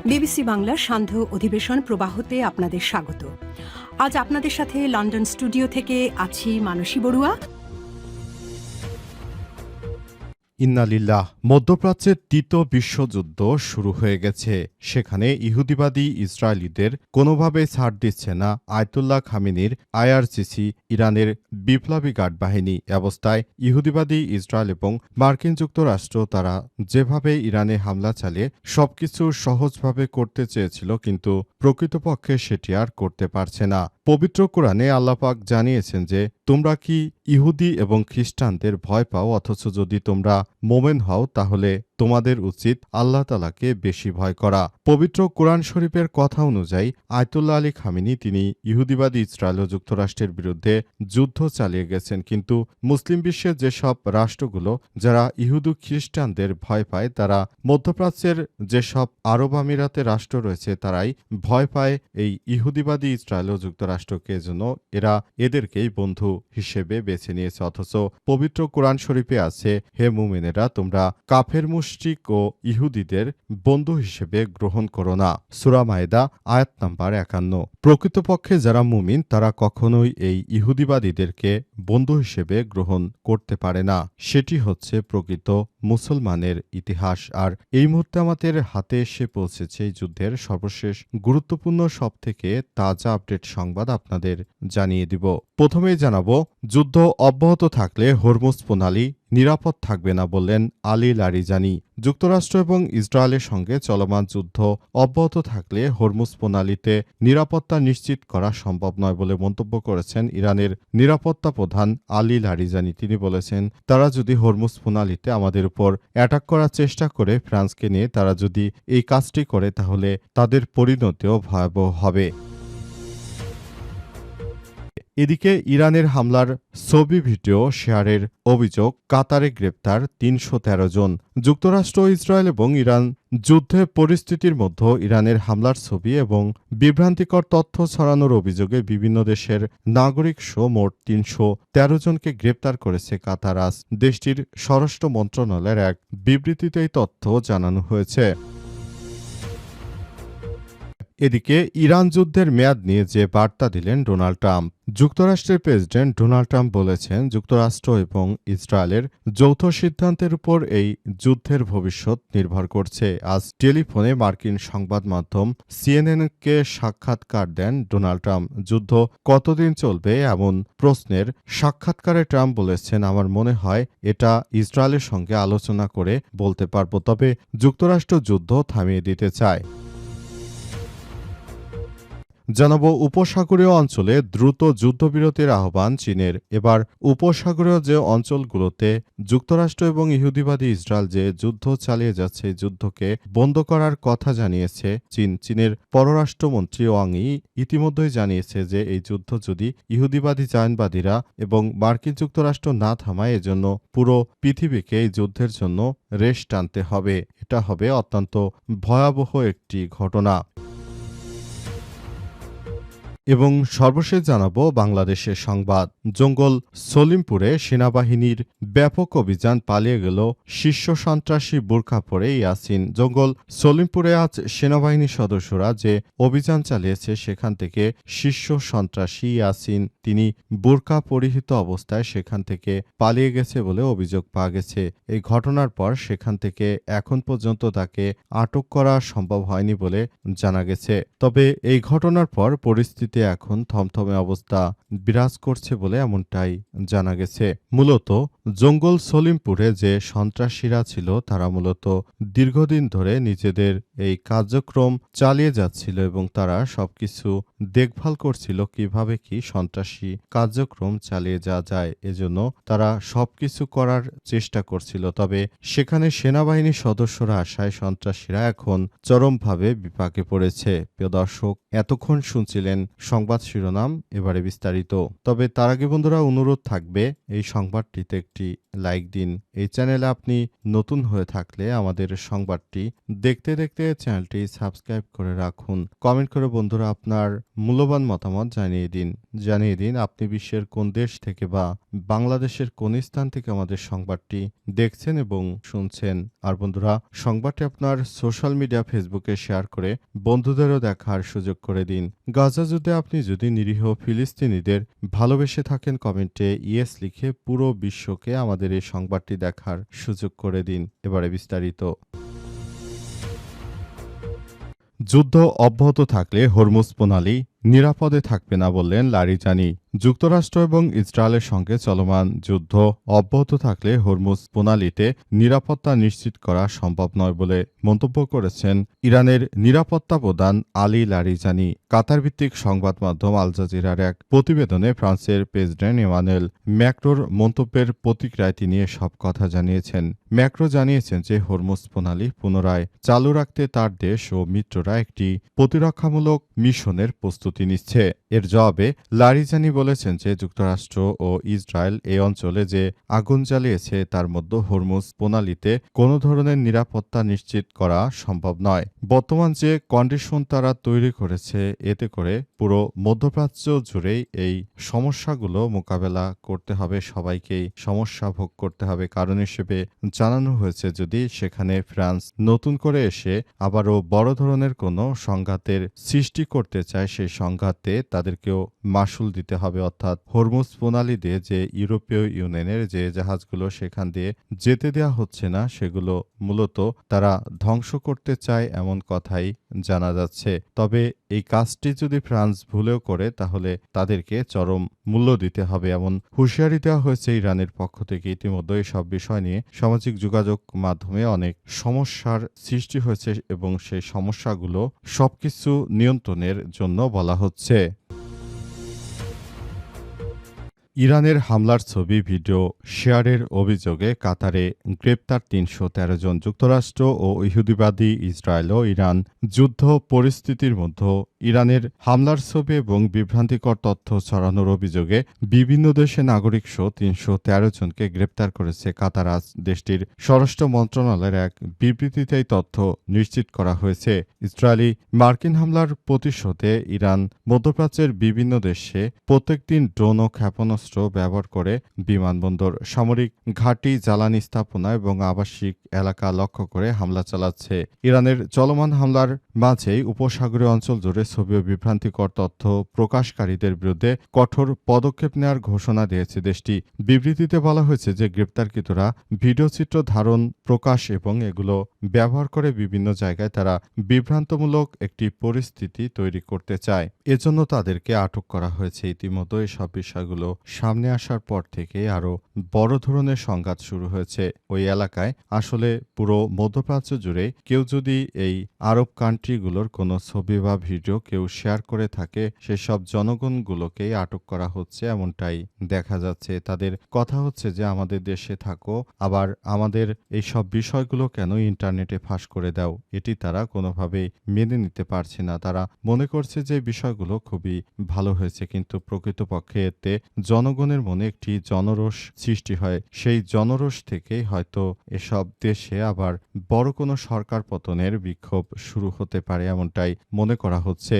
BBC বাংলার সান্ধ্য অধিবেশন প্রবাহতে আপনাদের স্বাগত। আজ আপনাদের সাথে লন্ডন স্টুডিও থেকে আছি মানসী বড়ুয়া। ইন্নালিল্লাহ। মধ্যপ্রাচ্যের তৃতীয় বিশ্বযুদ্ধ শুরু হয়ে গেছে। সেখানে ইহুদিবাদী ইসরায়েলিদের কোনোভাবেই ছাড় দিচ্ছে না আয়াতুল্লাহ খামেনির আইআরজিসি, ইরানের বিপ্লবী গার্ড বাহিনী। অবস্থায় ইহুদিবাদী ইসরায়েল এবং মার্কিন যুক্তরাষ্ট্র তারা যেভাবে ইরানে হামলা চালিয়ে সবকিছু সহজভাবে করতে চেয়েছিল, কিন্তু প্রকৃতপক্ষে সেটি আর করতে পারছে না। পবিত্র কোরআনে আল্লাহ পাক জানিয়েছেন যে তোমরা কি ইহুদি এবং খ্রিস্টানদের ভয় পাও, অথচ যদি তোমরা মোমেন হও তাহলে তোমাদের উচিত আল্লাহ তাআলাকে বেশি ভয় করা। পবিত্র কোরআন শরীফের কথা অনুযায়ী আয়াতুল্লাহ আলী খামেনি তিনি ইহুদিবাদী ইসরায়েল ও যুক্তরাষ্ট্রের বিরুদ্ধে যুদ্ধ চালিয়ে গেছেন, কিন্তু মুসলিম বিশ্বের যেসব রাষ্ট্রগুলো যারা ইহুদি খ্রিস্টানদের ভয় পায়, তারা মধ্যপ্রাচ্যের যেসব আরব আমিরাতে রাষ্ট্র রয়েছে তারাই ভয় পায় এই ইহুদিবাদী ইসরায়েল ও যুক্তরাষ্ট্রকে। জন্য এরা এদেরকেই বন্ধু হিসেবে বেছে নিয়েছে। অথচ পবিত্র কোরআন শরীফে আছে, হে মুমিনেরা, তোমরা কাফের মুশরিক ও ইহুদিদের বন্ধু হিসেবে গ্রহণ করো না। সূরা মায়েদা আয়াত নাম্বার ৫১। প্রকৃতপক্ষে যারা মুমিন তারা কখনোই এই ইহুদিবাদীদেরকে বন্ধু হিসেবে গ্রহণ করতে পারে না। সেটি হচ্ছে প্রকৃত মুসলমানের ইতিহাস। আর এই মুহূর্তে আমাদের হাতে এসে পৌঁছেছে এই যুদ্ধের সর্বশেষ গুরুত্বপূর্ণ সবথেকে তাজা আপডেট সংবাদ আপনাদের জানিয়ে দিব। প্রথমেই জানাবো, যুদ্ধ অব্যাহত থাকলে হরমুজ প্রণালী নিরাপদ থাকবে না বললেন আলী লারিজানি। যুক্তরাষ্ট্র এবং ইসরায়েলের সঙ্গে চলমান যুদ্ধ অব্যাহত থাকলে হরমুজ প্রণালীতে নিরাপত্তা নিশ্চিত করা সম্ভব নয় বলে মন্তব্য করেছেন ইরানের নিরাপত্তা প্রধান আলী লারিজানি। তিনি বলেছেন, তারা যদি হরমুজ প্রণালীতে আমাদের উপর অ্যাটাক করার চেষ্টা করে, ফ্রান্সকে নিয়ে তারা যদি এই কাজটি করে, তাহলে তাদের পরিণতিও ভয়াবহ হবে। এদিকে ইরানের হামলার ছবি ভিডিও শেয়ারের অভিযোগ, কাতারে গ্রেপ্তার ৩১৩ জন। যুক্তরাষ্ট্র, ইসরায়েল এবং ইরান যুদ্ধের পরিস্থিতির মধ্যে ইরানের হামলার ছবি এবং বিভ্রান্তিকর তথ্য ছড়ানোর অভিযোগে বিভিন্ন দেশের নাগরিক সহ মোট ৩১৩ জনকে গ্রেপ্তার করেছে কাতার। আজ দেশটির স্বরাষ্ট্র মন্ত্রণালয়ের এক বিবৃতিতে এই তথ্য জানানো হয়েছে। এদিকে ইরান যুদ্ধের মেয়াদ নিয়ে যে বার্তা দিলেন ডোনাল্ড ট্রাম্প। যুক্তরাষ্ট্রের প্রেসিডেন্ট ডোনাল্ড ট্রাম্প বলেছেন, যুক্তরাষ্ট্র এবং ইসরায়েলের যৌথ সিদ্ধান্তের উপর এই যুদ্ধের ভবিষ্যৎ নির্ভর করছে। আজ টেলিফোনে মার্কিন সংবাদ মাধ্যম সিএনএনকে সাক্ষাৎকার দেন ডোনাল্ড ট্রাম্প। যুদ্ধ কতদিন চলবে এমন প্রশ্নের সাক্ষাৎকারে ট্রাম্প বলেছেন, আমার মনে হয় এটা ইসরায়েলের সঙ্গে আলোচনা করে বলতে পারব, তবে যুক্তরাষ্ট্র যুদ্ধ থামিয়ে দিতে চায়। জানাবো, উপসাগরীয় অঞ্চলে দ্রুত যুদ্ধবিরতির আহ্বান চীনের। এবার উপসাগরীয় যে অঞ্চলগুলোতে যুক্তরাষ্ট্র এবং ইহুদিবাদী ইসরায়েল যে যুদ্ধ চালিয়ে যাচ্ছে, যুদ্ধকে বন্ধ করার কথা জানিয়েছে চীন। চীনের পররাষ্ট্রমন্ত্রী ওয়াং ই ইতিমধ্যেই জানিয়েছে যে এই যুদ্ধ যদি ইহুদিবাদী জায়নবাদীরা এবং মার্কিন যুক্তরাষ্ট্র না থামায়, এজন্য পুরো পৃথিবীকে এই যুদ্ধের জন্য রেশ টানতে হবে। এটা হবে অত্যন্ত ভয়াবহ একটি ঘটনা। এবং সর্বশেষ জানাবো বাংলাদেশের সংবাদ। জঙ্গল সলিমপুরে সেনাবাহিনীর ব্যাপক অভিযান, পালিয়ে গেল শীর্ষ সন্ত্রাসী বোরকা পরে ইয়াসিন। জঙ্গল সলিমপুরে আজ সেনাবাহিনীর সদস্যরা যে অভিযান চালিয়েছে, সেখান থেকে শীর্ষ সন্ত্রাসী ইয়াসিন তিনি বোরকা পরিহিত অবস্থায় সেখান থেকে পালিয়ে গেছে বলে অভিযোগ পাওয়া গেছে। এই ঘটনার পর সেখান থেকে এখন পর্যন্ত তাকে আটক করা সম্ভব হয়নি বলে জানা গেছে। তবে এই ঘটনার পর পরিস্থিতি এখন থমথমে অবস্থা বিরাজ করছে বলে এমনটাই জানা গেছে। মূলত জঙ্গল সলিমপুরে যে সন্ত্রাসীরা ছিল, তারা মূলত দীর্ঘদিন ধরে নিজেদের এই কার্যক্রম চালিয়ে যাচ্ছিল এবং তারা সবকিছু দেখভাল করছিল কিভাবে কি সন্ত্রাসী কার্যক্রম চালিয়ে যাওয়া যায়। এজন্য তারা সবকিছু করার চেষ্টা করছিল। তবে সেখানে সেনাবাহিনীর সদস্যরা আসায় সন্ত্রাসীরা এখন চরমভাবে বিপাকে পড়েছে। প্রিয় দর্শক, এতক্ষণ শুনছিলেন সংবাদ শিরোনাম, এবারে বিস্তারিত। তবে তার আগে বন্ধুরা অনুরোধ থাকবে এই সংবাদটিতে একটি লাইক দিন। এই চ্যানেলে আপনি নতুন হয়ে থাকলে আমাদের সংবাদটি দেখতে দেখতে চ্যানেলটি সাবস্ক্রাইব করে রাখুন। কমেন্ট করে বন্ধুরা আপনার মূল্যবান মতামত জানিয়ে দিন আপনি বিশ্বের কোন দেশ থেকে বা বাংলাদেশের কোন স্থান থেকে আমাদের সংবাদটি দেখছেন এবং শুনছেন। আর বন্ধুরা সংবাদটি আপনার সোশ্যাল মিডিয়া ফেসবুকে শেয়ার করে বন্ধুদেরও দেখার সুযোগ করে দিন। গাজা যুদ্ধে আপনি যদি নিরীহ ফিলিস্তিনিদের ভালোবেসে থাকেন কমেন্টে ইয়েস লিখে পুরো বিশ্বকে আমাদের এই সংবাদটি দেখার সুযোগ করে দিন। এবারে বিস্তারিত। যুদ্ধ অব্যাহত থাকলে হরমুজ প্রণালী নিরাপদে থাকবে না বললেন লারিজানি। যুক্তরাষ্ট্র এবং ইসরায়েলের সঙ্গে চলমান যুদ্ধ অব্যাহত থাকলে হরমুজ প্রণালীতে নিরাপত্তা নিশ্চিত করা সম্ভব নয় বলে মন্তব্য করেছেন ইরানের নিরাপত্তা প্রধান আলী লারিজানি। কাতার ভিত্তিক সংবাদ মাধ্যম আল জাজিরার এক প্রতিবেদনে ফ্রান্সের প্রেসিডেন্ট ইমানুয়েল ম্যাক্রোর মন্তব্যের প্রতিক্রিয়ায় তিনি এসব কথা জানিয়েছেন। ম্যাক্রো জানিয়েছেন যে হরমুজ প্রণালী পুনরায় চালু রাখতে তার দেশ ও মিত্ররা একটি প্রতিরক্ষামূলক মিশনের প্রস্তুতি নিচ্ছে। এর জবাবে লারিজানি বলেছেন যে যুক্তরাষ্ট্র ও ইসরায়েল এই অঞ্চলে যে আগুন জ্বালিয়েছে তার মধ্যে হরমুজ প্রণালীতে কোনো ধরনের নিরাপত্তা নিশ্চিত করা সম্ভব নয়। বর্তমান যে কন্ডিশন তারা তৈরি করেছে এতে করে পুরো মধ্যপ্রাচ্য জুড়েই এই সমস্যাগুলো মোকাবেলা করতে হবে, সবাইকেই সমস্যা ভোগ করতে হবে। কারণ হিসেবে জানানো হয়েছে যদি সেখানে ফ্রান্স নতুন করে এসে আবারও বড় ধরনের কোনো সংঘাতের সৃষ্টি করতে চায় সেই সংঘাতে তাদেরকেও মাশুল দিতে হবে। অর্থাৎ হরমুজ প্রণালী দিয়ে যে ইউরোপীয় ইউনিয়নের যে জাহাজগুলো সেখান দিয়ে যেতে দেওয়া হচ্ছে না সেগুলো মূলত তারা ধ্বংস করতে চায় এমন কথাই জানা যাচ্ছে। তবে এই কাজটি যদি ফ্রান্স ভুলেও করে তাহলে তাদেরকে চরম মূল্য দিতে হবে এমন হুঁশিয়ারি দেওয়া হয়েছে ইরানের পক্ষ থেকে। ইতিমধ্যে সব বিষয় নিয়ে সামাজিক যোগাযোগ মাধ্যমে অনেক সমস্যার সৃষ্টি হয়েছে এবং সেই সমস্যাগুলো সবকিছু নিয়ন্ত্রণের জন্য বলা হচ্ছে। ইরানের হামলার ছবি ভিডিও শেয়ারের অভিযোগে কাতারে গ্রেপ্তার ৩১৩ জন। যুক্তরাষ্ট্র ও ইহুদিবাদী ইসরায়েল ও ইরান যুদ্ধ পরিস্থিতির মধ্যে ইরানের হামলার ছবি এবং বিভ্রান্তিকর তথ্য ছড়ানোর অভিযোগে বিভিন্ন দেশের নাগরিকসহ ৩১৩ জনকে গ্রেপ্তার করেছে কাতার। আজ দেশটির স্বরাষ্ট্র মন্ত্রণালয়ের এক বিবৃতিতে এই তথ্য নিশ্চিত করা হয়েছে। ইসরায়েলি মার্কিন হামলার প্রতিশোধে ইরান মধ্যপ্রাচ্যের বিভিন্ন দেশে প্রত্যেকদিন ড্রোন ও ক্ষেপণাস্ত্র ব্যবহার করে বিমানবন্দর, সামরিক ঘাঁটি, জ্বালানি স্থাপনা এবং আবাসিক এলাকা লক্ষ্য করে হামলা চালাচ্ছে। ইরানের চলমান হামলার মাঝেই উপসাগরীয় অঞ্চল জুড়ে ছবি ও বিভ্রান্তিকর তথ্য প্রকাশকারীদের বিরুদ্ধে কঠোর পদক্ষেপ নেওয়ার ঘোষণা দিয়েছে দেশটি। বিবৃতিতে বলা হয়েছে যে গ্রেপ্তারকৃতরা ভিডিওচিত্র ধারণ, প্রকাশ এবং এগুলো ব্যবহার করে বিভিন্ন জায়গায় তারা বিভ্রান্তমূলক একটি পরিস্থিতি তৈরি করতে চায়। এজন্য তাদেরকে আটক করা হয়েছে। ইতিমধ্যে এসব বিষয়গুলো সামনে আসার পর থেকে আরও বড় ধরনের সংঘাত শুরু হয়েছে ওই এলাকায়। আসলে পুরো মধ্যপ্রাচ্য জুড়ে কেউ যদি এই আরব কান্ট্রিগুলোর কোনো ছবি বা ভিডিও কেউ শেয়ার করে থাকে সেসব জনগণগুলোকেই আটক করা হচ্ছে এমনটাই দেখা যাচ্ছে। তাদের কথা হচ্ছে যে আমাদের দেশে থাকো, আবার আমাদের এই সব বিষয়গুলো কেন ইন্টারনেটে ফাঁস করে দাও। এটি তারা কোনোভাবেই মেনে নিতে পারছে না। তারা মনে করছে যে বিষয়গুলো খুবই ভালো হয়েছে, কিন্তু প্রকৃতপক্ষে এতে জনগণের মনে একটি জনরোষ সৃষ্টি হয়। সেই জনরোষ থেকেই হয়তো এসব দেশে আবার বড় কোনো সরকার পতনের বিক্ষোভ শুরু হতে পারে এমনটাই মনে করা হচ্ছে।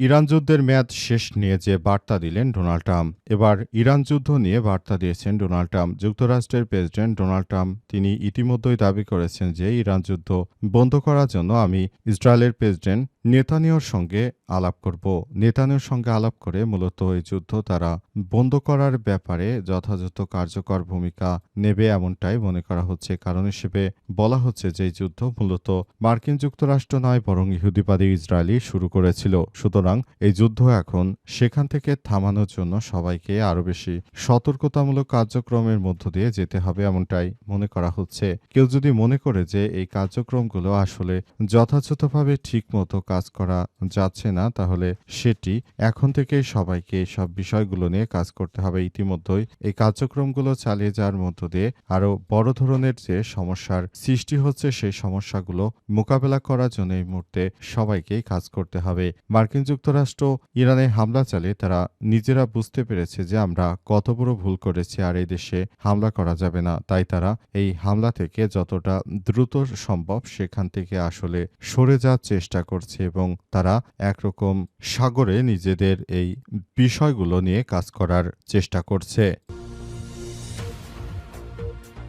ইরান যুদ্ধের মেয়াদ শেষ নিয়ে যে বার্তা দিলেন ডোনাল্ড ট্রাম্প। এবার ইরান যুদ্ধ নিয়ে বার্তা দিয়েছেন ডোনাল্ড ট্রাম্প। যুক্তরাষ্ট্রের প্রেসিডেন্ট ডোনাল্ড ট্রাম্প তিনি ইতিমধ্যেই দাবি করেছেন যে ইরান যুদ্ধ বন্ধ করার জন্য আমি ইসরায়েলের প্রেসিডেন্ট নেতানিয়াহুর সঙ্গে আলাপ করব। নেতানিয়াহুর সঙ্গে আলাপ করে মূলত এই যুদ্ধ তারা বন্ধ করার ব্যাপারে যথাযথ কার্যকর ভূমিকা নেবে এমনটাই মনে করা হচ্ছে। কারণ হিসেবে বলা হচ্ছে যে এই যুদ্ধ মূলত মার্কিন যুক্তরাষ্ট্র নয় বরং ইহুদিবাদী ইসরায়েলই শুরু করেছিল। সুতরাং সুতরাং এই যুদ্ধ এখন সেখান থেকে থামানোর জন্য সবাইকে আরও বেশি সতর্কতামূলক কার্যক্রমের মধ্য দিয়ে যেতে হবে এমনটাই মনে করা হচ্ছে। কেউ যদি মনে করে যে এই কার্যক্রমগুলো আসলে যথাযথভাবে ঠিকমতো কাজ করা যাচ্ছে না, তাহলে সেটি এখন থেকেই সবাইকে সব বিষয়গুলো নিয়ে কাজ করতে হবে। ইতিমধ্যেই এই কার্যক্রমগুলো চালিয়ে যাওয়ার মধ্য দিয়ে আরও বড় ধরনের যে সমস্যার সৃষ্টি হচ্ছে, সেই সমস্যাগুলো মোকাবেলা করার জন্য এই মুহূর্তে সবাইকেই কাজ করতে হবে। মার্কিন যুক্তরাষ্ট্র ইরানে হামলা চালিয়ে তারা নিজেরা বুঝতে পেরেছে যে আমরা কত বড় ভুল করেছি, আর এই দেশে হামলা করা যাবে না। তাই তারা এই হামলা থেকে যতটা দ্রুত সম্ভব সেখান থেকে আসলে সরে যাওয়ার চেষ্টা করছে এবং তারা একরকম সাগরে নিজেদের এই বিষয়গুলো নিয়ে কাজ করার চেষ্টা করছে।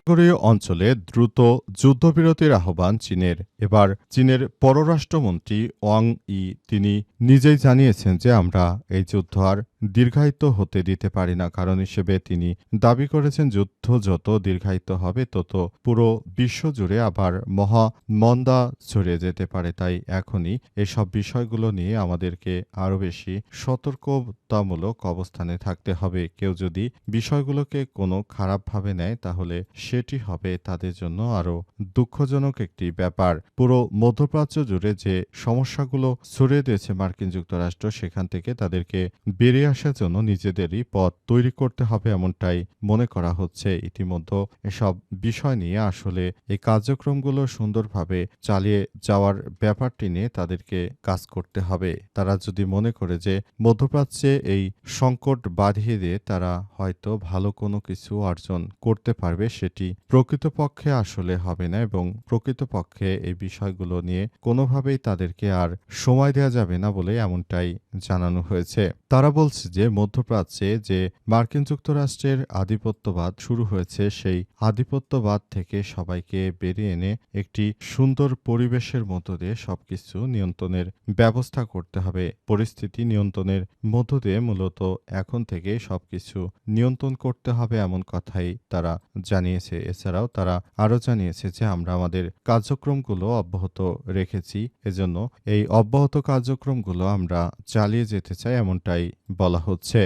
উপসাগরীয় অঞ্চলে দ্রুত যুদ্ধবিরতির আহ্বান চীনের। এবার চীনের পররাষ্ট্রমন্ত্রী ওয়াং ই তিনি নিজেই জানিয়েছেন যে আমরা এই যুদ্ধ আর দীর্ঘায়িত হতে দিতে পারি না। কারণ হিসেবে তিনি দাবি করেছেন যুদ্ধ যত দীর্ঘায়িত হবে তত পুরো বিশ্বজুড়ে আবার মহা মন্দা ছড়িয়ে যেতে পারে। তাই এখনই এসব বিষয়গুলো নিয়ে আমাদেরকে আরও বেশি সতর্কতামূলক অবস্থানে থাকতে হবে। কেউ যদি বিষয়গুলোকে কোনো খারাপভাবে নেয় তাহলে সেটি হবে তাদের জন্য আরও দুঃখজনক একটি ব্যাপার। পুরো মধ্যপ্রাচ্য জুড়ে যে সমস্যাগুলো ছড়িয়ে দিয়েছে মার্কিন যুক্তরাষ্ট্র, সেখান থেকে তাদেরকে বেরিয়ে আসার জন্য নিজেদেরই পথ তৈরি করতে হবে এমনটাই মনে করা হচ্ছে। ইতিমধ্যে এসব বিষয় নিয়ে আসলে এই কার্যক্রমগুলো সুন্দরভাবে চালিয়ে যাওয়ার ব্যাপারটি নিয়ে তাদেরকে কাজ করতে হবে। তারা যদি মনে করে যে মধ্যপ্রাচ্যে এই সংকট বাড়িয়ে দিয়ে তারা হয়তো ভালো কোনো কিছু অর্জন করতে পারবে, সেটি প্রকৃতপক্ষে আসলে হবে না এবং প্রকৃতপক্ষে এই বিষয়গুলো নিয়ে কোনোভাবেই তাদেরকে আর সময় দেওয়া যাবে না বলে এমনটাই জানানো হয়েছে। তারা বলছে যে মধ্যপ্রাচ্যে যে মার্কিন যুক্তরাষ্ট্রের আধিপত্যবাদ শুরু হয়েছে, সেই আধিপত্যবাদ থেকে সবাইকে বেরিয়ে এনে একটি সুন্দর পরিবেশের মধ্য দিয়ে সবকিছু নিয়ন্ত্রণের ব্যবস্থা করতে হবে। পরিস্থিতি নিয়ন্ত্রণের মধ্য দিয়ে মূলত এখন থেকে সবকিছু নিয়ন্ত্রণ করতে হবে এমন কথাই তারা জানিয়েছে। এছাড়াও তারা আরও জানিয়েছে যে আমরা আমাদের কার্যক্রমগুলো অব্যাহত রেখেছি, এজন্য এই অব্যাহত কার্যক্রমগুলো আমরা চালিয়ে যেতে চাই এমনটাই বলা হচ্ছে।